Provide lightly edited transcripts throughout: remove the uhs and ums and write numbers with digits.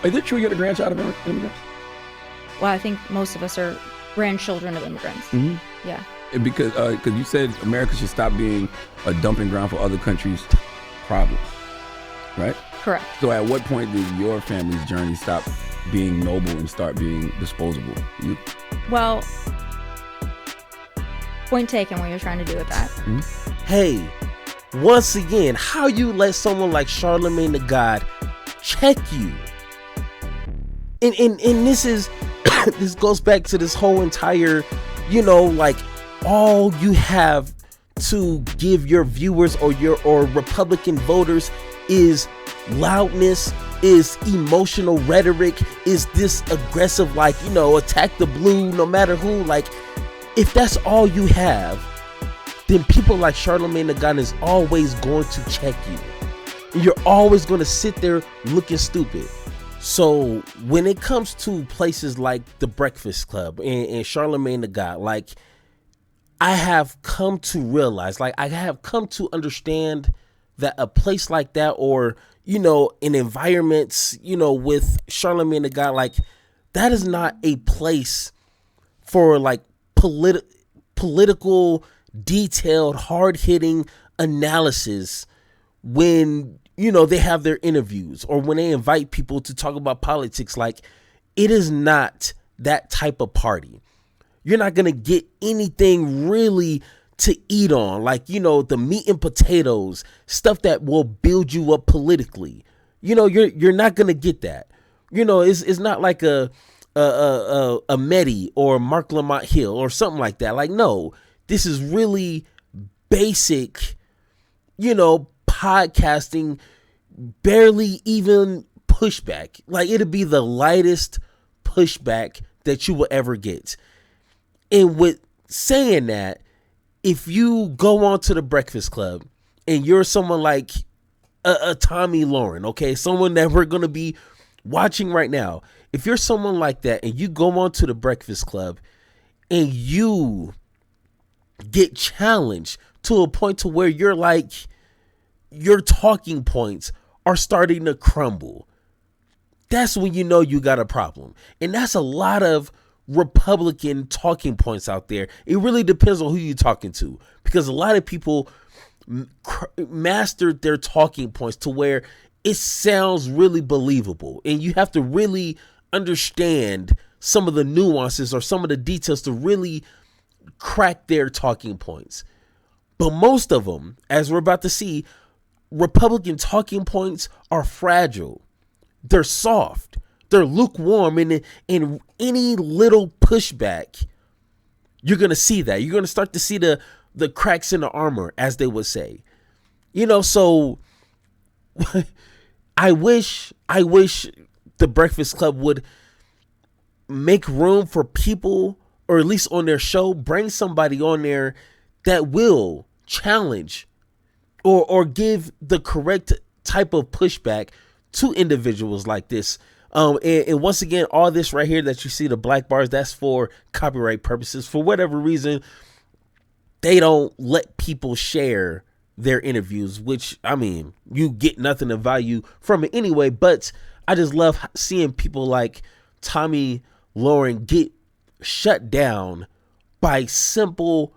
Is it true you're the grandchild of immigrants? Well, I think most of us are grandchildren of immigrants. Mm-hmm. Yeah. Because you said America should stop being a dumping ground for other countries' problems, right? Correct. So at what point did your family's journey stop being noble and start being disposable? Well, point taken what you're trying to do with that. Mm-hmm. Hey, once again, how you let someone like Charlemagne the God check you? And this is this goes back to this whole entire, like all you have to give your viewers or Republican voters is loudness, is emotional rhetoric, is this aggressive, like, attack the blue no matter who. Like, if that's all you have, then people like Charlemagne the God is always going to check you. And you're always going to sit there looking stupid. So when it comes to places like the Breakfast Club and Charlemagne the God, like, I have come to realize, like, I have come to understand that a place like that, or, in environments, with Charlemagne the God, like, that is not a place for, like, political, detailed, hard-hitting analysis when, they have their interviews or when they invite people to talk about politics. Like, it is not that type of party. You're not going to get anything really to eat on, like, the meat and potatoes, stuff that will build you up politically. You're not going to get that. It's not like a Mehdi or Mark Lamont Hill or something like that. Like, no, this is really basic, podcasting, barely even pushback. Like, it'll be the lightest pushback that you will ever get. And with saying that, if you go on to the Breakfast Club and you're someone like a Tomi Lahren, okay, someone that we're going to be watching right now, if you're someone like that and you go on to the Breakfast Club and you get challenged to a point to where you're like, your talking points are starting to crumble, that's when you know you got a problem. And that's a lot of Republican talking points out there. It really depends on who you're talking to, because a lot of people mastered their talking points to where it sounds really believable, and you have to really understand some of the nuances or some of the details to really crack their talking points. But most of them, as we're about to see, Republican talking points are fragile. They're soft. They're lukewarm. And in any little pushback, you're going to see that. You're going to start to see the cracks in the armor, as they would say. So I wish the Breakfast Club would make room for people, or at least on their show, bring somebody on there that will challenge or give the correct type of pushback to individuals like this. And once again, all this right here that you see, the black bars, that's for copyright purposes. For whatever reason, they don't let people share their interviews, which, I mean, you get nothing of value from it anyway. But I just love seeing people like Tomi Lahren get shut down by simple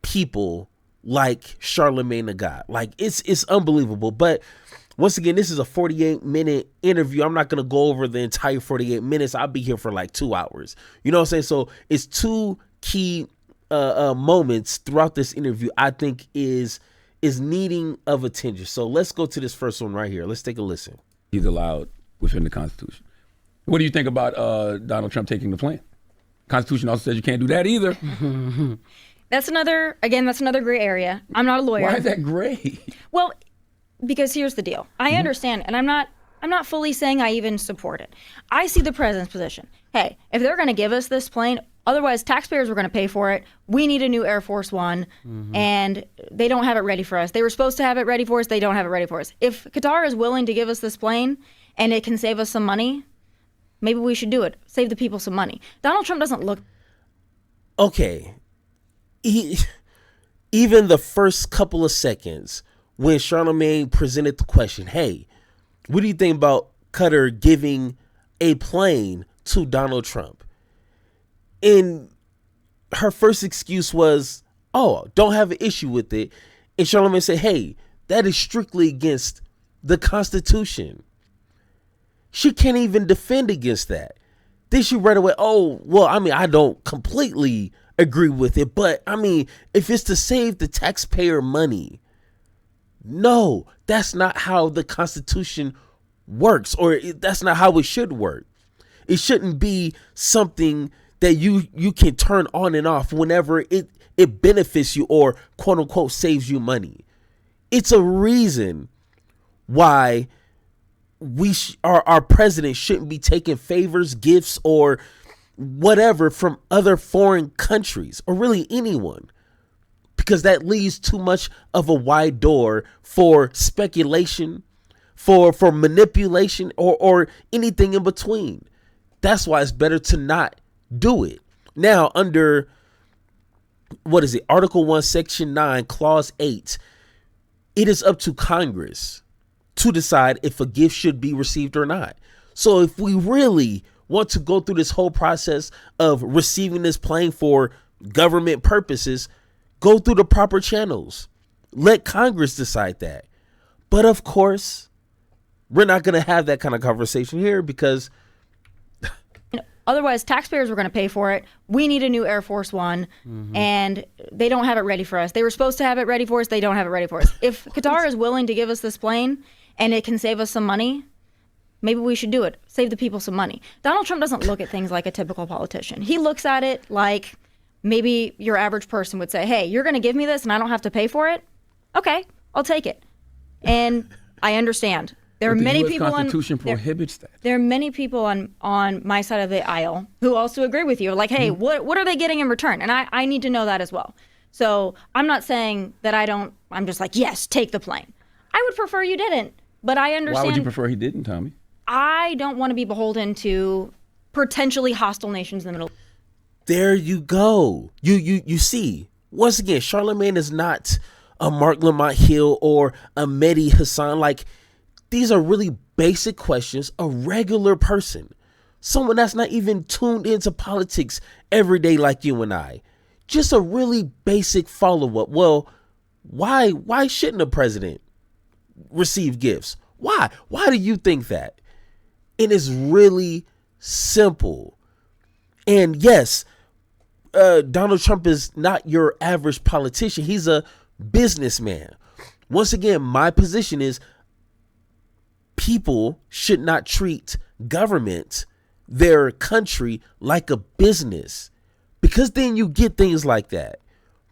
people like Charlemagne the God. Like, it's unbelievable. But once again, this is a 48-minute interview. I'm not going to go over the entire 48 minutes. I'll be here for like 2 hours. You know what I'm saying? So it's two key moments throughout this interview I think is needing of attention. So let's go to this first one right here. Let's take a listen. He's allowed within the Constitution. What do you think about Donald Trump taking the plane? Constitution also says you can't do that either. That's another gray area. I'm not a lawyer. Why is that gray? Well, because here's the deal. I understand, and I'm not fully saying I even support it. I see the president's position. Hey, if they're going to give us this plane, otherwise taxpayers were going to pay for it. We need a new Air Force One, and they don't have it ready for us. They were supposed to have it ready for us. They don't have it ready for us. If Qatar is willing to give us this plane and it can save us some money, maybe we should do it. Save the people some money. Donald Trump doesn't look... Okay. Even the first couple of seconds when Charlemagne presented the question, hey, what do you think about Qatar giving a plane to Donald Trump. And her first excuse was, oh, don't have an issue with it. And Charlamagne said, hey, that is strictly against the Constitution. She can't even defend against that. Then she right away, oh, well, I mean, I don't completely agree with it, but I mean, if it's to save the taxpayer money, no, that's not how the Constitution works, or that's not how it should work. It shouldn't be something that you can turn on and off whenever it benefits you or quote unquote saves you money. It's a reason why our president shouldn't be taking favors, gifts, or whatever from other foreign countries, or really anyone, because that leaves too much of a wide door for speculation, for manipulation, or anything in between. That's why it's better to not do it. Now, under Article 1, Section 9, Clause 8, it is up to Congress to decide if a gift should be received or not. So if we really want to go through this whole process of receiving this plane for government purposes, go through the proper channels. Let Congress decide that. But of course, we're not going to have that kind of conversation here because otherwise taxpayers were going to pay for it. We need a new Air Force One, and they don't have it ready for us. They were supposed to have it ready for us. They don't have it ready for us. If Qatar is willing to give us this plane and it can save us some money, maybe we should do it. Save the people some money. Donald Trump doesn't look at things like a typical politician. He looks at it like maybe your average person would say, hey, you're going to give me this and I don't have to pay for it? Okay, I'll take it. And I understand. There are many people on Constitution prohibits that. There are many people on my side of the aisle who also agree with you. Like, hey, what are they getting in return? And I need to know that as well. So I'm not saying that I'm just like, yes, take the plane. I would prefer you didn't, but I understand. Why would you prefer he didn't, Tommy? I don't want to be beholden to potentially hostile nations in the Middle East. There you go. You see, once again, Charlamagne is not a Mark Lamont Hill or a Mehdi Hassan. Like, these are really basic questions a regular person, someone that's not even tuned into politics every day like you and I, just a really basic follow-up. Well, why shouldn't a president receive gifts? Why do you think that? It is really simple. And yes, Donald Trump is not your average politician. He's a businessman. Once again, my position is people should not treat government, their country, like a business, because then you get things like that.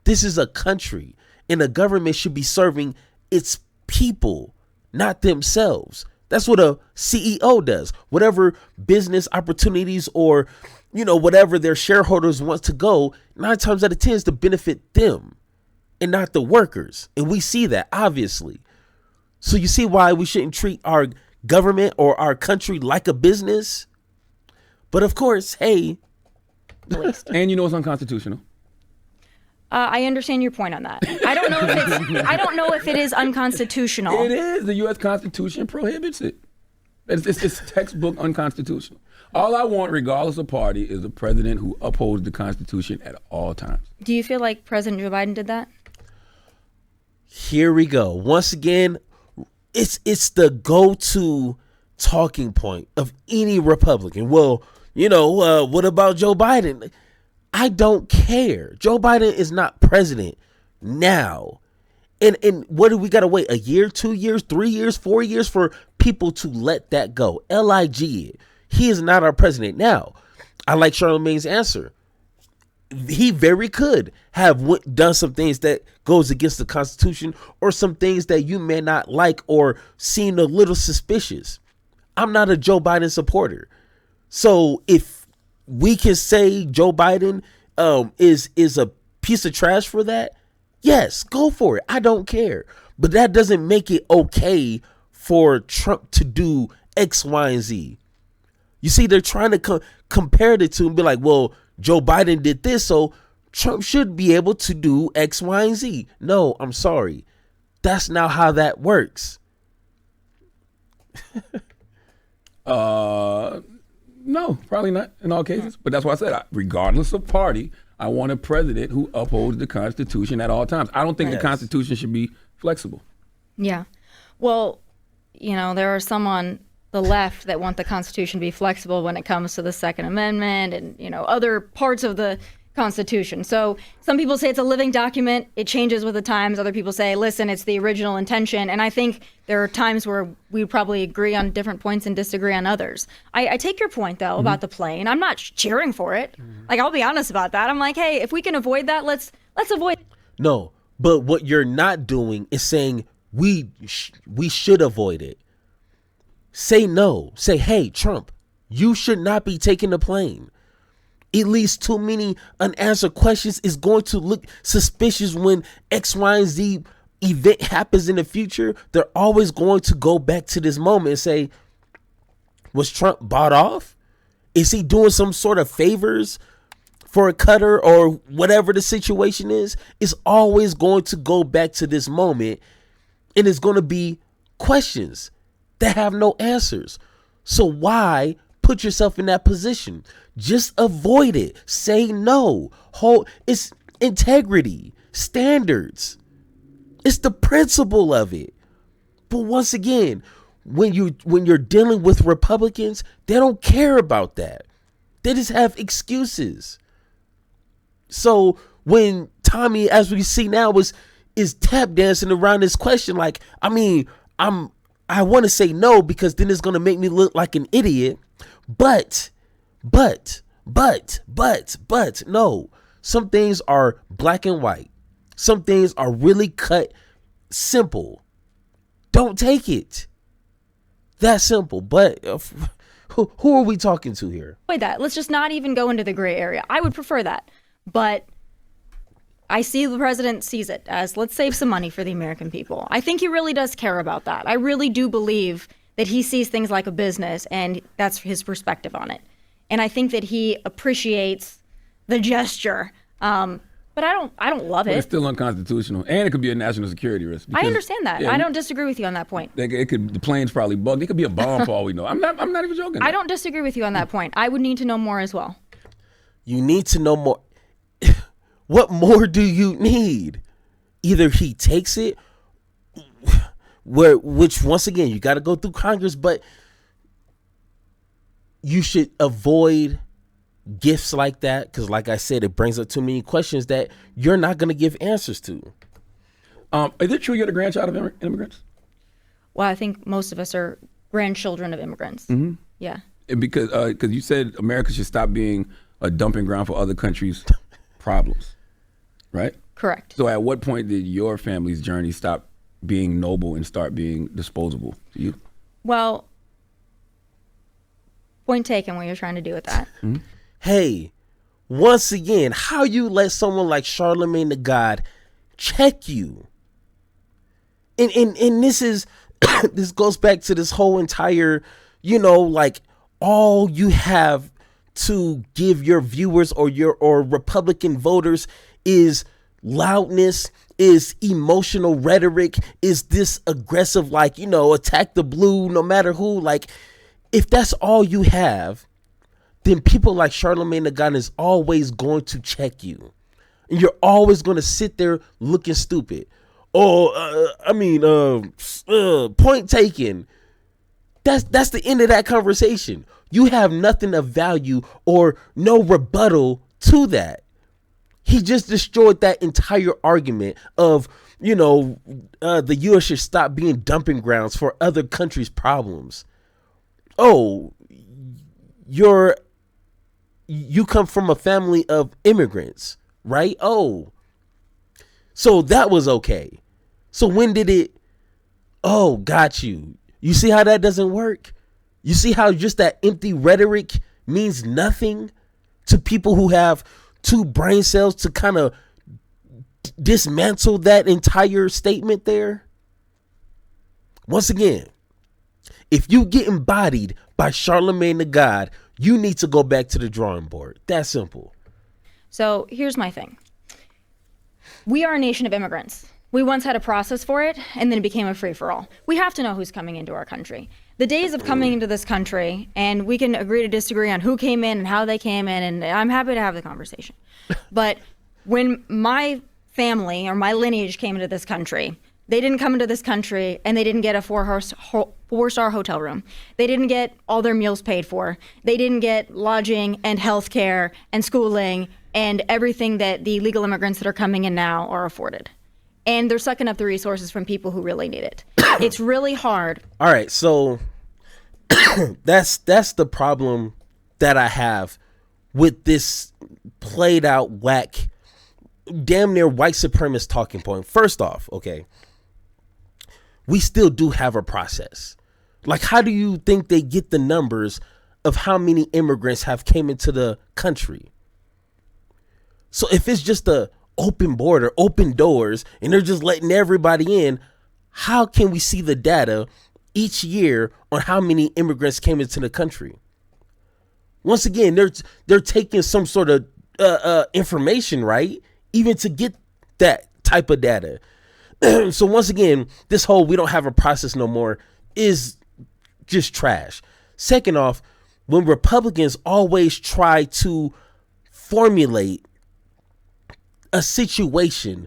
This is a country, and a government should be serving its people, not themselves. That's what a CEO does. Whatever business opportunities or, whatever their shareholders want to go, 9 times out of 10 is to benefit them and not the workers. And we see that, obviously. So you see why we shouldn't treat our government or our country like a business? But of course, hey. And it's unconstitutional. I understand your point on that. I don't know if it is unconstitutional. It is. The U.S. Constitution prohibits it. It's textbook unconstitutional. All I want, regardless of party, is a president who upholds the Constitution at all times. Do you feel like President Joe Biden did that? Here we go. Once again, it's the go-to talking point of any Republican. Well, what about Joe Biden? I don't care. Joe Biden is not president now. And what do we got to wait? A year, 2 years, 3 years, 4 years for people to let that go? LIG. He is not our president now. I like Charlamagne's answer. He very could have done some things that goes against the Constitution or some things that you may not like or seem a little suspicious. I'm not a Joe Biden supporter. So if we can say Joe Biden is a piece of trash for that, yes, go for it. I don't care. But that doesn't make it okay for Trump to do X, Y, and Z. You see, they're trying to compare the two and be like, well, Joe Biden did this, so Trump should be able to do X, Y, and Z. No, I'm sorry. That's not how that works. No, probably not in all cases. But that's why I said, regardless of party, I want a president who upholds the Constitution at all times. I don't think the Constitution should be flexible. Yeah. Well, there are some on the left that want the Constitution to be flexible when it comes to the Second Amendment and, other parts of the Constitution. So some people say it's a living document. It changes with the times. Other people say, listen, it's the original intention. And I think there are times where we probably agree on different points and disagree on others. I take your point, though, about the plane. I'm not cheering for it. Like, I'll be honest about that. I'm like, hey, if we can avoid that, let's avoid it. No, but what you're not doing is saying we should avoid it. Say no. Say, hey, Trump, you should not be taking the plane. It leaves too many unanswered questions. Is going to look suspicious when X, Y, and Z event happens in the future. They're always going to go back to this moment and say, was Trump bought off? Is he doing some sort of favors for a cutter or whatever the situation is? It's always going to go back to this moment, and it's going to be questions that have no answers. So why put yourself in that position? Just avoid it. Say no. It's integrity, standards. It's the principle of it. But once again, when you're dealing with Republicans, they don't care about that. They just have excuses. So when Tomi, as we see now, is tap dancing around this question, like, I want to say no because then it's going to make me look like an idiot. But no. Some things are black and white. Some things are really cut simple. Don't take it. That simple. But who are we talking to here? Avoid that. Let's just not even go into the gray area. I would prefer that. But I see the president sees it as, let's save some money for the American people. I think he really does care about that. I really do believe that he sees things like a business, and that's his perspective on it. And I think that he appreciates the gesture. But I don't love it. But it's still unconstitutional, and it could be a national security risk. I understand that. I don't disagree with you on that point. The plane's probably bugged. It could be a bomb for all we know. I'm not even joking. I don't disagree with you on that point. I would need to know more as well. You need to know more. What more do you need? Either he takes it, which once again, you got to go through Congress, but you should avoid gifts like that because, like I said, it brings up too many questions that you're not going to give answers to. Is it true you're the grandchild of immigrants? Well, I think most of us are grandchildren of immigrants. Mm-hmm. Yeah. Because you said America should stop being a dumping ground for other countries' problems, right? Correct. So at what point did your family's journey stop being noble and start being disposable to you? Well, point taken what you're trying to do with that. Mm-hmm. Hey, once again, how you let someone like Charlemagne the God check you? And this is this goes back to this whole entire, like all you have to give your viewers or Republican voters is loudness, is emotional rhetoric, is this aggressive, like, attack the blue no matter who. Like, if that's all you have, then people like Charlemagne the God is always going to check you. And you're always going to sit there looking stupid. Point taken. That's the end of that conversation. You have nothing of value or no rebuttal to that. He just destroyed that entire argument of, the U.S. should stop being dumping grounds for other countries' problems. Oh, you come from a family of immigrants, right? Oh, so that was okay. So when did it? Oh, got you. You see how that doesn't work? You see how just that empty rhetoric means nothing to people who have two brain cells to kind of dismantle that entire statement there? Once again, if you get embodied by Charlemagne the God, you need to go back to the drawing board. That's simple. So here's my thing. We are a nation of immigrants. We once had a process for it, and then it became a free-for-all. We have to know who's coming into our country. the days of coming into this country, and we can agree to disagree on who came in and how they came in, and I'm happy to have the conversation. But when my family or my lineage came into this country, they didn't come into this country and they didn't get a four-star hotel room. They didn't get all their meals paid for. They didn't get lodging and health care and schooling and everything that the illegal immigrants that are coming in now are afforded. And they're sucking up the resources from people who really need it. It's really hard. All right, so that's the problem that I have with this played out whack, damn near white supremacist talking point. First off, okay, we still do have a process. Like, how do you think they get the numbers of how many immigrants have came into the country? So if it's just a open border, open doors, and they're just letting everybody in, how can we see the data each year on how many immigrants came into the country? Once again, they're taking some sort of information, right? Even to get that type of data. So once again, this whole we don't have a process no more is just trash. Second off, when Republicans always try to formulate a situation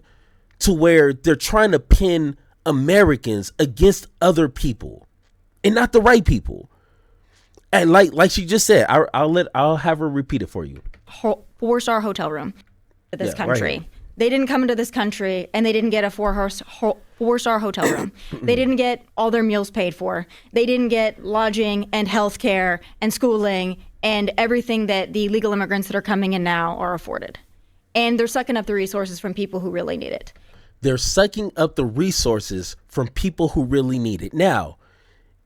to where they're trying to pin Americans against other people and not the right people. And like she just said, I'll have her repeat it for you. Four-star hotel room to this country. Right. They didn't come into this country and they didn't get a four-star hotel room. They didn't get all their meals paid for. They didn't get lodging and health care and schooling and everything that the illegal immigrants that are coming in now are afforded. And they're sucking up the resources from people who really need it. They're sucking up the resources from people who really need it. Now,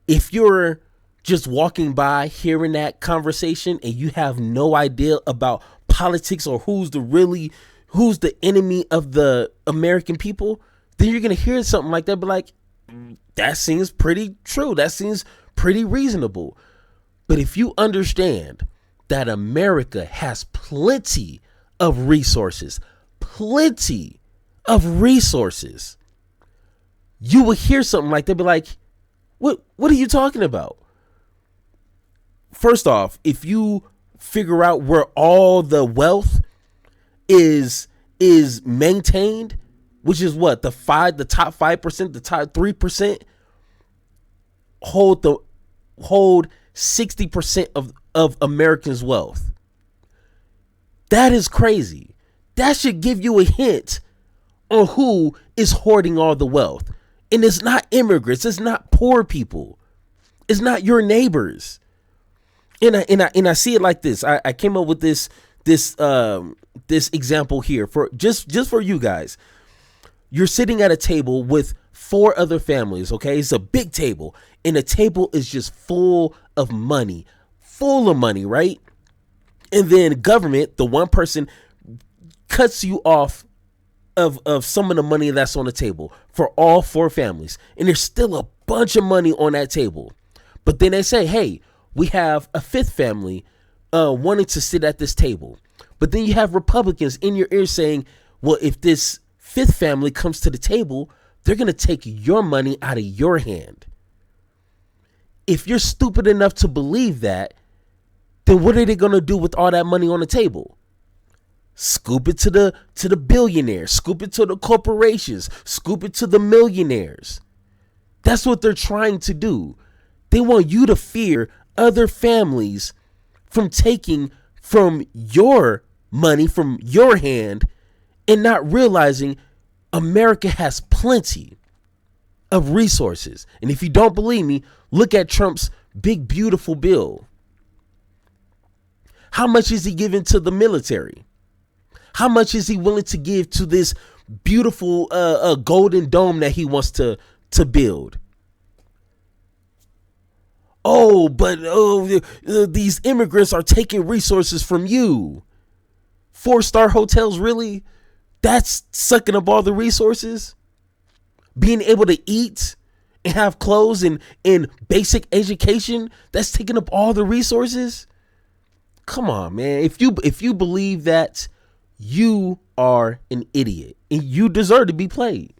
if you're just walking by hearing that conversation and you have no idea about politics or who's the enemy of the American people, then you're going to hear something like that, but like, that seems pretty true. That seems pretty reasonable. But if you understand that America has plenty of resources, you will hear something like that, be like, what are you talking about? First off, if you figure out where all the wealth is maintained, which is what the top 5%, the top 3% hold 60% of Americans' wealth. That is crazy. That should give you a hint on who is hoarding all the wealth. And it's not immigrants. It's not poor people. It's not your neighbors. And I see it like this. I came up with this example here for just for you guys. You're sitting at a table with 4 other families. Okay, it's a big table, and the table is just full of money, right? And then government, the one person, cuts you off of some of the money that's on the table for all 4 families. And there's still a bunch of money on that table. But then they say, hey, we have a 5th family wanting to sit at this table. But then you have Republicans in your ear saying, well, if this 5th family comes to the table, they're going to take your money out of your hand. If you're stupid enough to believe that, then what are they going to do with all that money on the table? Scoop it to the billionaires, scoop it to the corporations, scoop it to the millionaires. That's what they're trying to do. They want you to fear other families from taking from your money, from your hand, and not realizing America has plenty of resources. And if you don't believe me, look at Trump's big, beautiful bill. How much is he giving to the military? How much is he willing to give to this beautiful golden dome that he wants to build? But these immigrants are taking resources from you. 4-star hotels, really? That's sucking up all the resources? Being able to eat and have clothes and basic education, that's taking up all the resources? Come on, man. If you believe that, you are an idiot and you deserve to be played.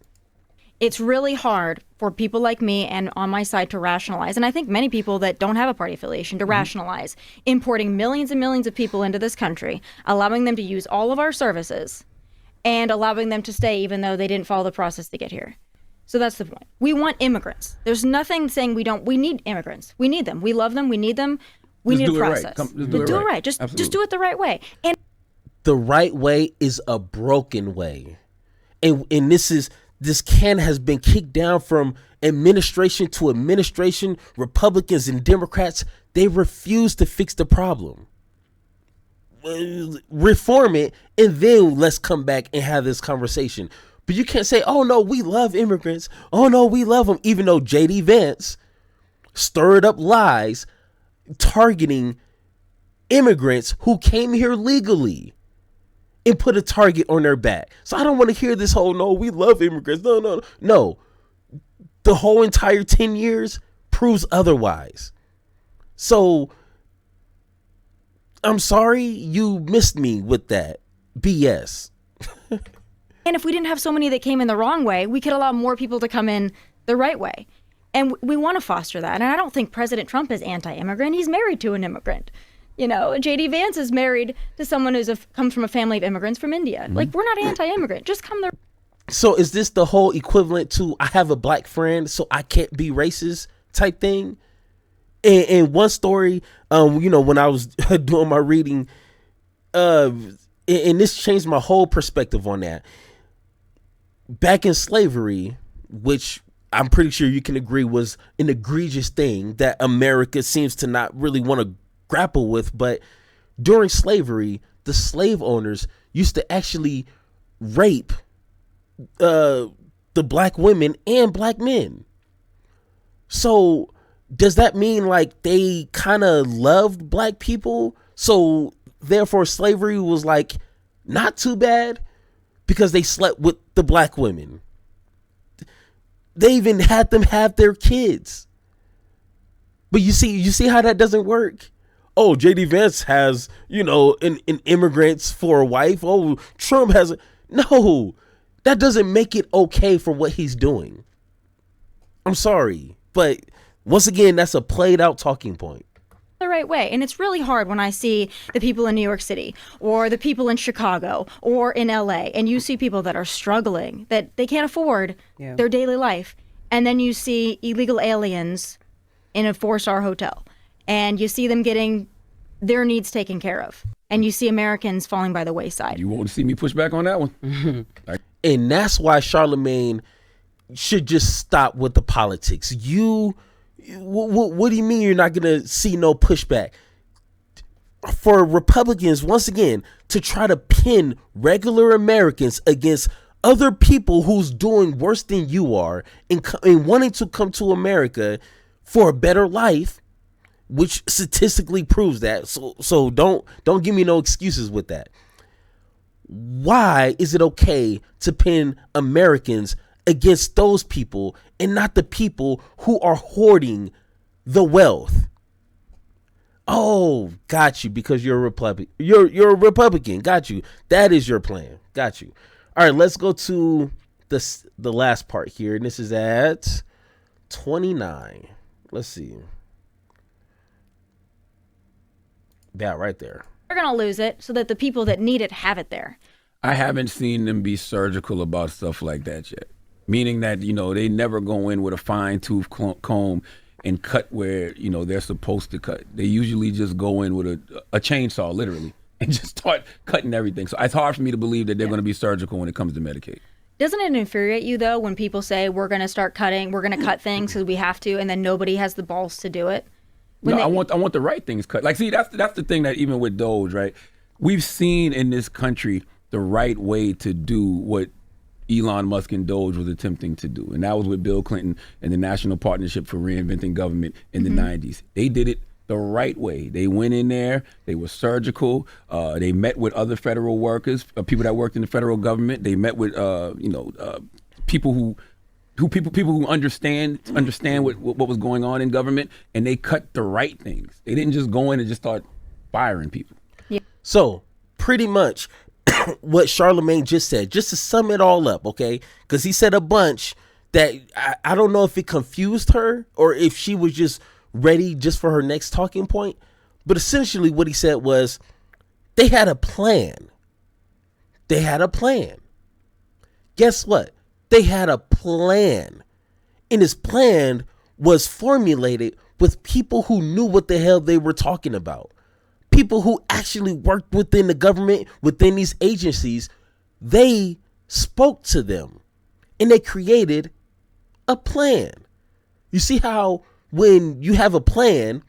it's really hard for people like me and on my side to rationalize, and I think many people that don't have a party affiliation to rationalize importing millions and millions of people into this country, allowing them to use all of our services, and allowing them to stay even though they didn't follow the process to get here. So that's the point. We want immigrants. There's nothing saying we don't. We need immigrants. We need them. We love them. We need them. We need a process. Just do it right. Just do it the right way. And The right way is a broken way. And this can has been kicked down from administration to administration. Republicans and Democrats, they refuse to fix the problem. Reform it, and then let's come back and have this conversation. But you can't say, oh no, we love immigrants. Oh no, we love them. Even though J.D. Vance stirred up lies targeting immigrants who came here legally and put a target on their back. So I don't want to hear this whole, no, we love immigrants. No. The whole entire 10 years proves otherwise. So I'm sorry you missed me with that BS. And if we didn't have so many that came in the wrong way, we could allow more people to come in the right way. And we want to foster that. And I don't think President Trump is anti-immigrant. He's married to an immigrant. You know, J.D. Vance is married to someone who's comes from a family of immigrants from India. Like, we're not anti-immigrant. Just come there. So is this the whole equivalent to I have a black friend, so I can't be racist type thing? And one story, when I was doing my reading, and this changed my whole perspective on that. Back in slavery, which I'm pretty sure you can agree was an egregious thing that America seems to not really want to grapple with. But during slavery, the slave owners used to actually rape the black women and black men. So does that mean like they kind of loved black people? So therefore slavery was like not too bad because they slept with the black women. They even had them have their kids. But you see how that doesn't work? Oh, J.D. Vance has, an immigrants for a wife. Oh, Trump has no, that doesn't make it okay for what he's doing. I'm sorry. But once again, that's a played out talking point. The right way. And it's really hard when I see the people in New York City or the people in Chicago or in LA, and you see people that are struggling, that they can't afford their daily life. And then you see illegal aliens in a 4-star hotel, and you see them getting their needs taken care of. And you see Americans falling by the wayside. You won't see me push back on that one. And that's why Charlemagne should just stop with the politics. What do you mean you're not going to see no pushback? For Republicans, once again, to try to pin regular Americans against other people who's doing worse than you are and wanting to come to America for a better life, which statistically proves that. So don't give me no excuses with that. Why is it okay to pin Americans against those people and not the people who are hoarding the wealth? Oh, got you, because you're a Republican. You're a Republican. Got you. That is your plan. Got you. All right, let's go to the last part here, and this is at 29. Let's see. That right there. They're going to lose it so that the people that need it have it there. I haven't seen them be surgical about stuff like that yet. Meaning that, they never go in with a fine tooth comb and cut where, they're supposed to cut. They usually just go in with a chainsaw, literally, and just start cutting everything. So it's hard for me to believe that they're going to be surgical when it comes to Medicaid. Doesn't it infuriate you, though, when people say we're going to start cutting, we're going to cut things because we have to, and then nobody has the balls to do it? I want the right things cut. Like, see, that's the thing that even with Doge, right? We've seen in this country the right way to do what Elon Musk and Doge was attempting to do. And that was with Bill Clinton and the National Partnership for Reinventing Government in the 90s. They did it the right way. They went in there, they were surgical, they met with other federal workers, people that worked in the federal government. They met with people who understand what was going on in government, and they cut the right things. They didn't just go in and just start firing people. Yeah. So pretty much what Charlemagne just said, just to sum it all up, okay? Because he said a bunch that I don't know if it confused her or if she was just ready just for her next talking point. But essentially what he said was they had a plan. They had a plan. Guess what? They had a plan. And this plan was formulated with people who knew what the hell they were talking about. People who actually worked within the government, within these agencies. They spoke to them and they created a plan. You see how when you have a plan,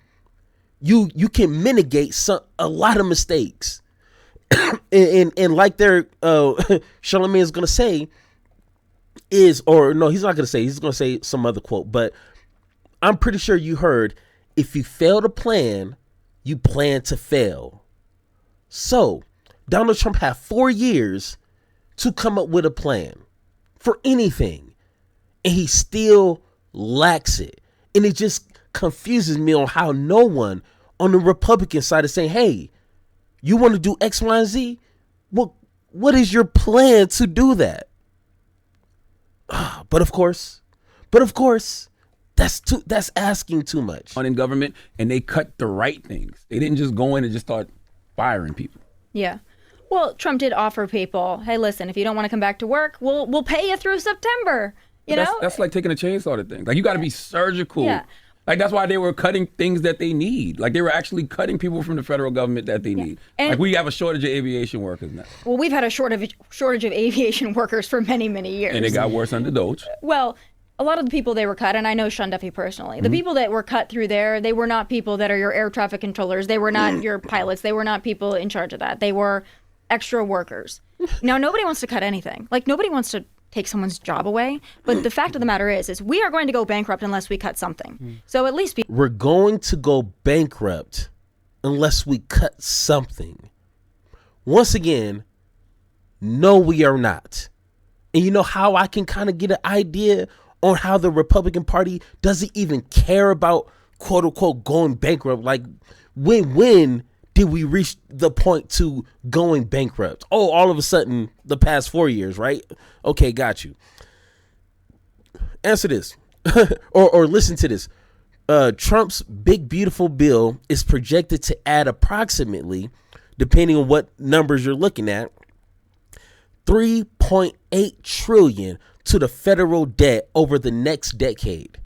you can mitigate a lot of mistakes. and like Charlamagne is going to say he's not going to say, he's going to say some other quote, but I'm pretty sure you heard, if you fail to plan, you plan to fail. So Donald Trump had 4 years to come up with a plan for anything, and he still lacks it. And it just confuses me on how no one on the Republican side is saying, hey, you want to do X, Y, and Z? Well, what is your plan to do that? But of course, that's asking too much. In government, and they cut the right things. They didn't just go in and just start firing people. Yeah. Well, Trump did offer people, hey, listen, if you don't want to come back to work, we'll pay you through September. That's like taking a chainsaw to things. Like, you got to be surgical. Yeah. Like, that's why they were cutting things that they need. Like, they were actually cutting people from the federal government that they need. And like, we have a shortage of aviation workers now. Well, we've had a shortage of aviation workers for many, many years. And it got worse under Doge. Well, a lot of the people they were cut, and I know Sean Duffy personally, the people that were cut through there, they were not people that are your air traffic controllers. They were not your pilots. They were not people in charge of that. They were extra workers. Now, nobody wants to cut anything. Like, nobody wants to take someone's job away. But the fact of the matter is we are going to go bankrupt unless we cut something. So at least we're going to go bankrupt unless we cut something. Once again, no, we are not. And you know how I can kind of get an idea on how the Republican Party doesn't even care about, quote unquote, going bankrupt? Like, when did we reach the point to going bankrupt? Oh, all of a sudden, the past 4 years, right? Okay, got you. Answer this. or listen to this. Trump's big, beautiful bill is projected to add approximately, depending on what numbers you're looking at, $3.8 trillion to the federal debt over the next decade.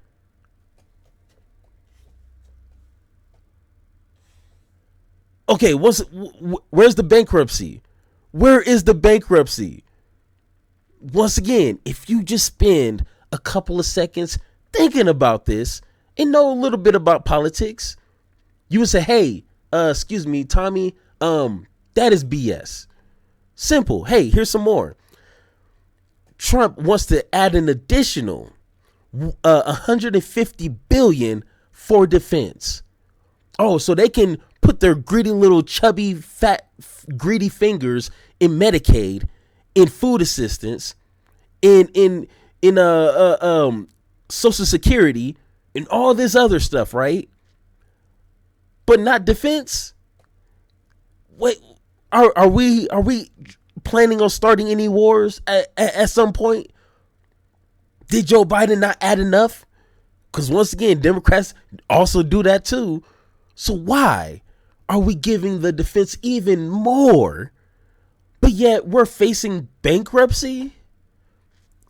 Okay, where's the bankruptcy? Where is the bankruptcy? Once again, if you just spend a couple of seconds thinking about this and know a little bit about politics, you would say, hey, excuse me, Tomi, that is BS. Simple. Hey, here's some more. Trump wants to add an additional $150 billion for defense. Oh, so they can put their greedy little chubby fat greedy fingers in Medicaid, in food assistance, in Social Security, and all this other stuff, right? But not defense. Wait, are we planning on starting any wars at some point? Did Joe Biden not add enough? Because once again, Democrats also do that too. So why are we giving the defense even more, but yet we're facing bankruptcy?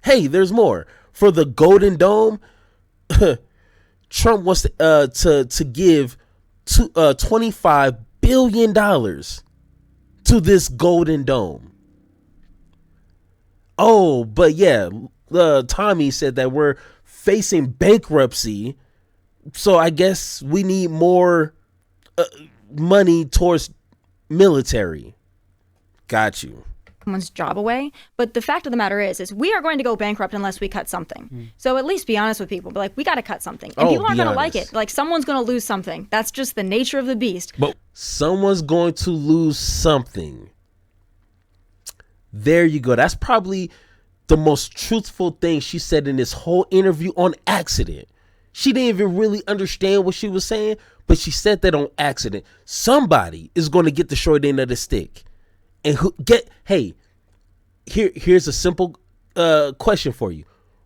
Hey, there's more. For the Golden Dome, Trump wants to give $25 billion to this Golden Dome. Oh, but yeah, Tomi said that we're facing bankruptcy, so I guess we need more money towards military. Got you. Someone's job away. But the fact of the matter is we are going to go bankrupt unless we cut something. So at least be honest with people. Be like, we got to cut something. And people aren't going to like it. Like, someone's going to lose something. That's just the nature of the beast. But someone's going to lose something. There you go. That's probably the most truthful thing she said in this whole interview on accident. She didn't even really understand what she was saying, but she said that on accident. Somebody is going to get the short end of the stick. And here's a simple question for you.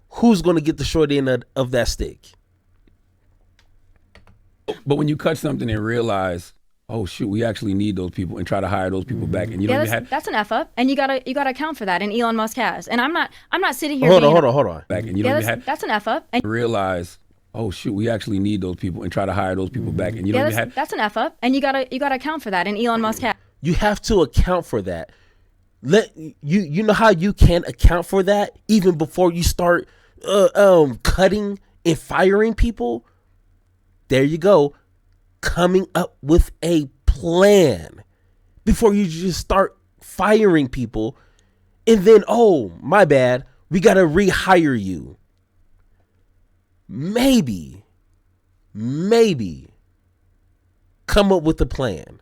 who's going to get the short end of that stick? But when you cut something and realize, oh shoot, we actually need those people, and try to hire those people back, and you don't even have that's an F up, and you gotta account for that, and Elon Musk has. And I'm not sitting here. Hold on. back, and you don't even have that's an F up, and realize, oh shoot, we actually need those people, and try to hire those people back, and you don't even have that's an F up, and you gotta account for that, and Elon Musk has. You have to account for that. You know how you can account for that even before you start cutting and firing people? There you go. Coming up with a plan before you just start firing people, and then, oh, my bad, we got to rehire you. Maybe come up with a plan.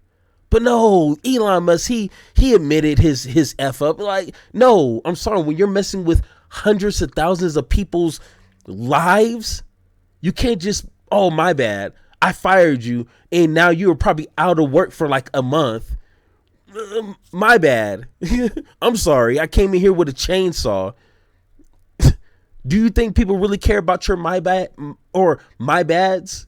But no, Elon Musk, he admitted his F up. Like, no, I'm sorry, when you're messing with hundreds of thousands of people's lives, you can't just, oh, my bad, I fired you, and now you were probably out of work for like a month. My bad. I'm sorry. I came in here with a chainsaw. Do you think people really care about your my bad or my bads?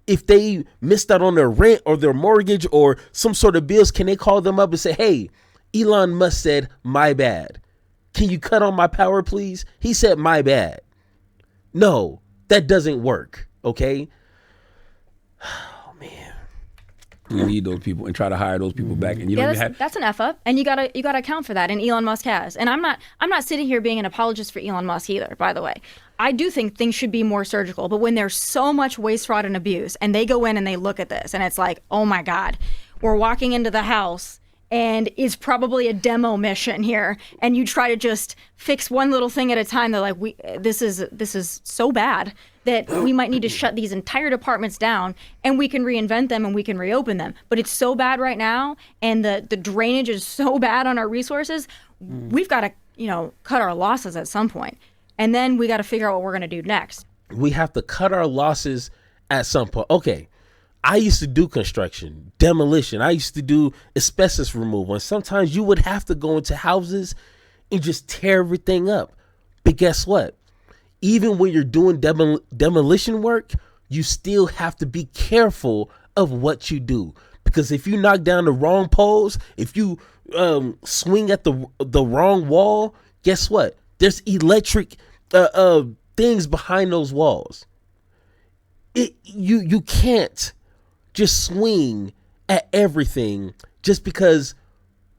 If they missed out on their rent or their mortgage or some sort of bills, can they call them up and say, hey, Elon Musk said my bad. Can you cut on my power, please? He said my bad. No, that doesn't work. Okay. Oh man, we need those people, and try to hire those people back, and you don't even have that's an F up, and you gotta account for that, and Elon Musk has. And I'm not sitting here being an apologist for Elon Musk either, by the way. I do think things should be more surgical, but when there's so much waste, fraud, and abuse, and they go in and they look at this, and it's like, oh my God, we're walking into the house, and it's probably a demo mission here, and you try to just fix one little thing at a time. They're like, this is so bad that we might need to shut these entire departments down, and we can reinvent them and we can reopen them. But it's so bad right now, and the drainage is so bad on our resources, we've got to, cut our losses at some point. And then we got to figure out what we're going to do next. We have to cut our losses at some point. Okay, I used to do construction, demolition. I used to do asbestos removal. And sometimes you would have to go into houses and just tear everything up. But guess what? Even when you're doing demolition work, you still have to be careful of what you do. Because if you knock down the wrong poles, if you swing at the wrong wall, guess what? There's electric things behind those walls. You can't just swing at everything just because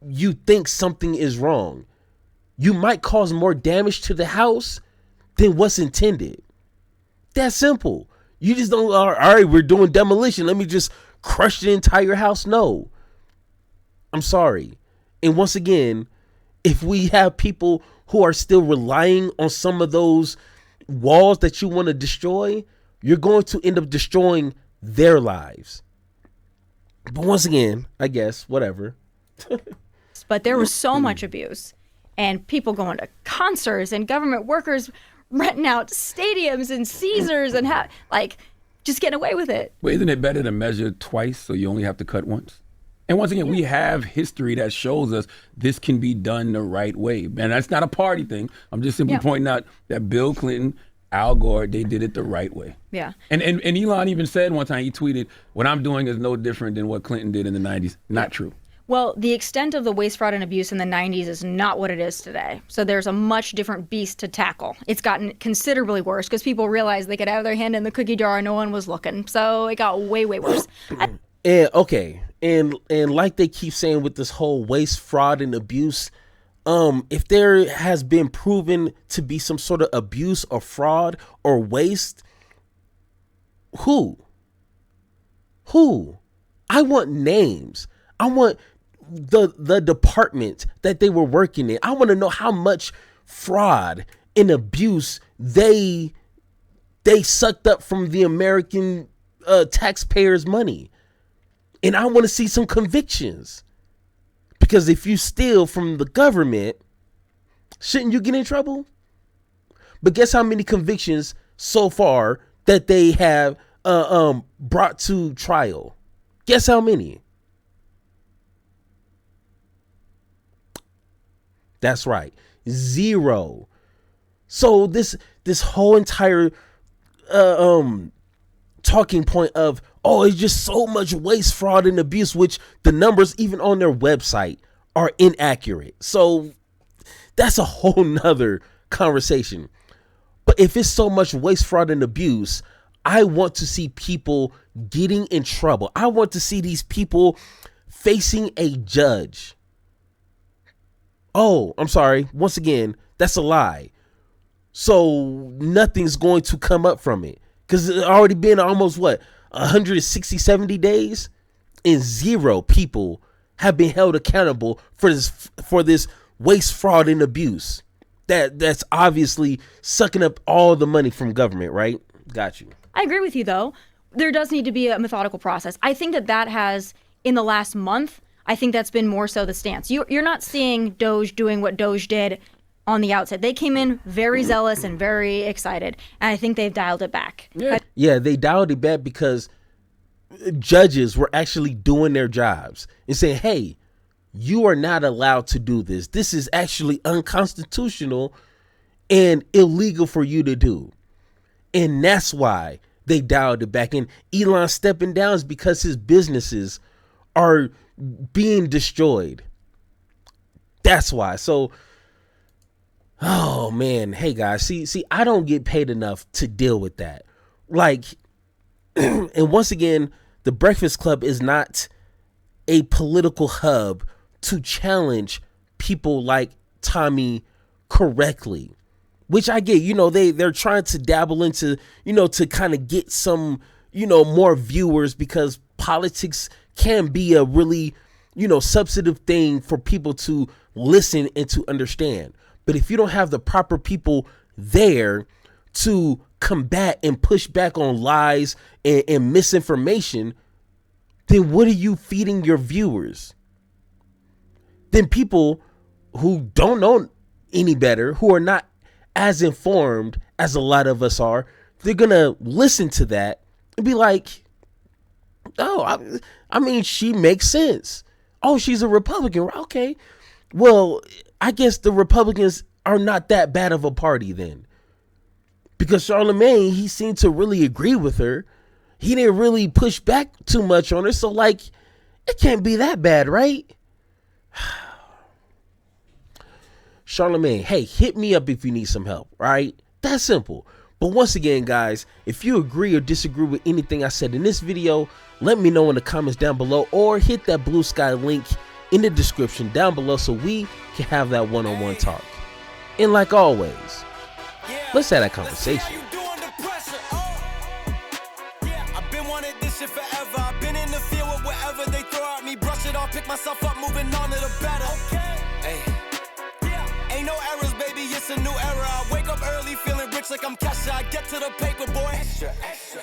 you think something is wrong. You might cause more damage to the house than what's intended. That's simple. You just don't, all right, we're doing demolition, let me just crush the entire house. No. I'm sorry. And once again, if we have people who are still relying on some of those walls that you want to destroy, you're going to end up destroying their lives. But once again, I guess, whatever. But there was so much abuse, and people going to concerts, and government workers renting out stadiums and Caesars, and just getting away with it. Well, isn't it better to measure twice so you only have to cut once? And once again, we have history that shows us this can be done the right way. And that's not a party thing. I'm just simply pointing out that Bill Clinton, Al Gore, they did it the right way. Yeah. And Elon even said one time, he tweeted, what I'm doing is no different than what Clinton did in the 90s. Not true. Well, the extent of the waste, fraud, and abuse in the 90s is not what it is today. So there's a much different beast to tackle. It's gotten considerably worse because people realized they could have their hand in the cookie jar and no one was looking. So it got way, way worse. And like they keep saying with this whole waste, fraud, and abuse, if there has been proven to be some sort of abuse or fraud or waste, who? I want names. I want the department that they were working in. I want to know how much fraud and abuse they sucked up from the American taxpayers' money. And I want to see some convictions. Because if you steal from the government, shouldn't you get in trouble? But guess how many convictions so far that they have brought to trial? Guess how many? That's right. 0. So this whole entire talking point of, oh, it's just so much waste, fraud, and abuse, which the numbers even on their website are inaccurate. So that's a whole nother conversation. But if it's so much waste, fraud, and abuse, I want to see people getting in trouble. I want to see these people facing a judge. Oh, I'm sorry. Once again, that's a lie. So nothing's going to come up from it. Because it's already been almost, 160, 70 days? And 0 people have been held accountable for this waste, fraud, and abuse. That's obviously sucking up all the money from government, right? Got you. I agree with you, though. There does need to be a methodical process. I think that has, in the last month, I think that's been more so the stance. You're not seeing Doge doing what Doge did on the outset. They came in very zealous and very excited, and I think they've dialed it back. Yeah, they dialed it back because judges were actually doing their jobs and saying, hey, you are not allowed to do this. This is actually unconstitutional and illegal for you to do. And that's why they dialed it back. And Elon stepping down is because his businesses are being destroyed. That's why. So, oh man, hey guys, see, I don't get paid enough to deal with that. Like, and once again, the Breakfast Club is not a political hub to challenge people like Tomi correctly, which I get. They're trying to dabble into, to kind of get some, more viewers, because politics can be a really, substantive thing for people to listen and to understand. But if you don't have the proper people there to combat and push back on lies and misinformation, then what are you feeding your viewers? Then people who don't know any better, who are not as informed as a lot of us are, they're going to listen to that and be like, oh, I mean, she makes sense. Oh, she's a Republican. Okay. Well, I guess the Republicans are not that bad of a party then. Because Charlemagne, he seemed to really agree with her. He didn't really push back too much on her. So, it can't be that bad, right? Charlemagne, hey, hit me up if you need some help, right? That's simple. But once again, guys, if you agree or disagree with anything I said in this video, let me know in the comments down below, or hit that blue sky link in the description down below so we can have that one-on-one talk. And like always, let's have that conversation. Pick myself up, moving on to the better. Hey. Ain't no errors, baby, it's a new era. I wake up early, feeling rich like I'm Kesha. I get to the paper, boy. Extra, extra.